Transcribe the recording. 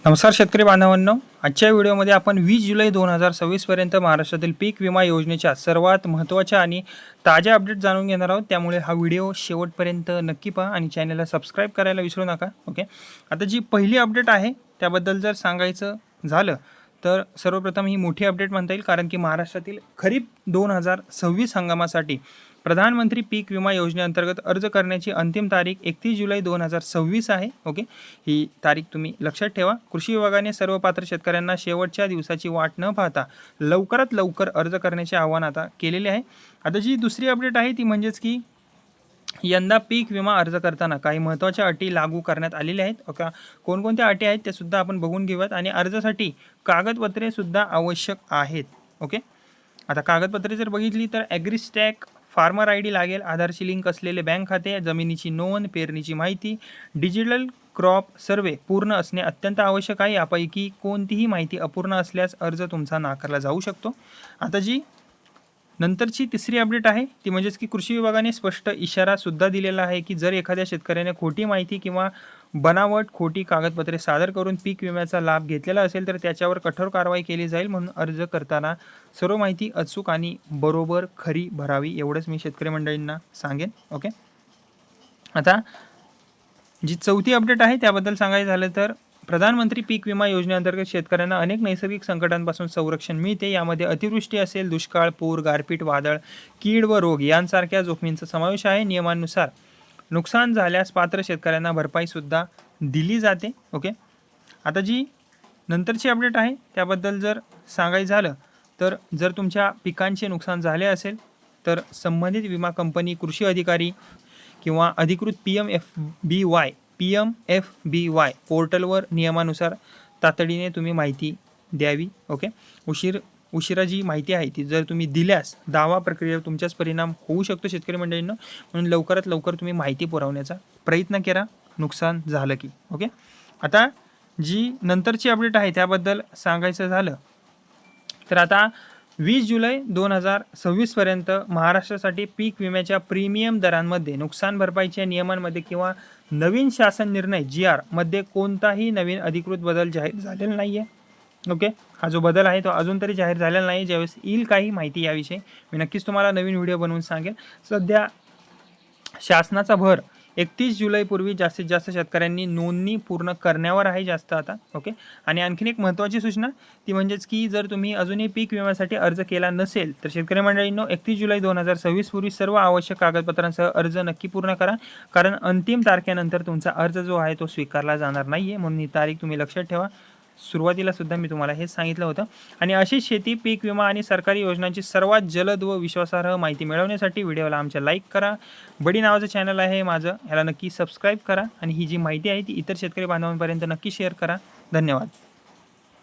नमस्कार शेतकरी बांधवांनो, आजच्या व्हिडिओमध्ये आपण 20 जुलै 2026 पर्यंत महाराष्ट्रातील पीक विमा योजनेच्या सर्वात महत्त्वाच्या आणि ताज्या अपडेट जाणून घेणार आहोत। त्यामुळे हा व्हिडिओ शेवटपर्यंत नक्की पहा आणि चॅनलला सबस्क्राईब करायला विसरू नका। ओके, आता जी पहिली अपडेट आहे त्याबद्दल जर सांगायचं झालं तर सर्वप्रथम ही मोठी अपडेट म्हणता येईल, कारण की महाराष्ट्रातील खरीप 2026 हंगामासाठी प्रधानमंत्री पीक विमा योजनेअंतर्गत अर्ज करण्याची अंतिम तारीख 31 जुलै 2026 आहे। ओके, ही तारीख तुम्ही लक्षात ठेवा। कृषी विभागाने सर्व पात्र शेतकऱ्यांना शेवटच्या दिवसाची वाट न पाहता लवकरात लवकर अर्ज करण्याचे आवाहन आता केलेले आहे। आता जी दुसरी अपडेट आहे ती म्हणजेच की यंदा पीक विमा अर्ज करताना काही महत्त्वाच्या अटी लागू करण्यात आलेल्या आहेत। ओके, कोणकोणत्या अटी आहेत ते सुद्धा आपण बघून घेऊयात आणि अर्जासाठी कागदपत्रे सुद्धा आवश्यक आहेत। ओके, आता कागदपत्रे जर बघितली तर ॲग्रीस्टॅक फार्मर ID लागेल, आधारशी लिंक असलेले बँक खाते, जमिनीची नोंद, पेरणीची माहिती, डिजिटल क्रॉप सर्वे पूर्ण असणे अत्यंत आवश्यक आहे। यापैकी कोणतीही माहिती अपूर्ण असल्यास अर्ज तुमचा नाकारला जाऊ शकतो। आता जी नंतरची तिसरी अपडेट आहे ती म्हणजेच की कृषी विभागाने स्पष्ट इशारा सुद्धा दिलेला आहे की जर एखाद्या शेतकऱ्याने खोटी माहिती किंवा बनावट खोटी कागदपत्रे सादर करून पीक विम्याचा लाभ घेतलेला असेल तर त्याच्यावर कठोर कारवाई केली जाईल। म्हणून अर्ज करताना सर्व माहिती अचूक आणि बरोबर खरी भरावी, एवढंच मी शेतकरी मंडळींना सांगेन। ओके, आता जी चौथी अपडेट आहे त्याबद्दल सांगायचं झालं तर प्रधानमंत्री पीक विमा योजनेअंतर्गत शेतकऱ्यांना अनेक नैसर्गिक संकटांपासून संरक्षण मिळते। यामध्ये अतिवृष्टी असेल, दुष्काळ, पूर, गारपीट, वादळ, कीड व रोग यांसारख्या जोखमींचा समावेश आहे। नियमानुसार नुकसान झाल्यास पात्र शेतकऱ्यांना भरपाई सुद्धा दिली जाते। ओके, आता जी नंतरची अपडेट आहे त्याबद्दल जर सांगायचं झालं तर जर तुमच्या पिकांचे नुकसान झाले असेल तर संबंधित विमा कंपनी, कृषी अधिकारी किंवा अधिकृत PMFBY पोर्टलवर नियमानुसार तातडीने तुम्ही माहिती द्यावी। ओके, उशिरा जी माहिती आहे ती जर तुम्ही दिल्यास दावा प्रक्रियेवर तुमच्याच परिणाम होऊ शकतो शेतकरी मंडळींना, म्हणून लवकरात लवकर तुम्ही माहिती पुरवण्याचा प्रयत्न करा नुकसान झालं की। ओके, आता जी नंतरची अपडेट आहे त्याबद्दल सांगायचं झालं तर आता 20 जुलै 2026 पर्यंत महाराष्ट्रासाठी पीक विम्याच्या प्रीमियम दरांमध्ये, नुकसान भरपाईच्या नियमांमध्ये किंवा नवीन शासन निर्णय GR मध्ये कोणताही नवीन अधिकृत बदल जाहीर झालेला नाही आहे। ओके, हा जो बदल आहे तो अजून तरी जाहीर झालेला नाही। ज्यावेळेस येईल काही माहिती याविषयी मी नक्कीच तुम्हाला नवीन व्हिडिओ बनवून सांगेल। सध्या शासनाचा भर 31 जुलैपूर्वी जास्तीत जास्त शेतकऱ्यांनी नोंदणी पूर्ण करण्यावर आहे जास्त आता। ओके, आणि आणखीन एक महत्त्वाची सूचना ती म्हणजेच की जर तुम्ही अजूनही पीक विम्यासाठी अर्ज केला नसेल तर शेतकरी मंडळींनो 31 जुलै 2026 पूर्वी सर्व आवश्यक कागदपत्रांसह अर्ज नक्की पूर्ण करा, कारण अंतिम तारखेनंतर तुमचा अर्ज जो आहे तो स्वीकारला जाणार नाही आहे। म्हणून ही तारीख तुम्ही लक्षात ठेवा। सुरुवातीला सुद्धा मी तुम्हाला हे सांगितलं होतं। आणि अशीच शेती, पीक विमा आणि सरकारी योजनांची सर्वात जलद व विश्वासार्ह माहिती मिळवण्यासाठी व्हिडिओला आमच्या लाईक करा। बडी नावाचं चॅनल आहे माझं, याला नक्की सबस्क्राईब करा आणि ही जी माहिती आहे ती इतर शेतकरी बांधवांपर्यंत नक्की शेअर करा। धन्यवाद।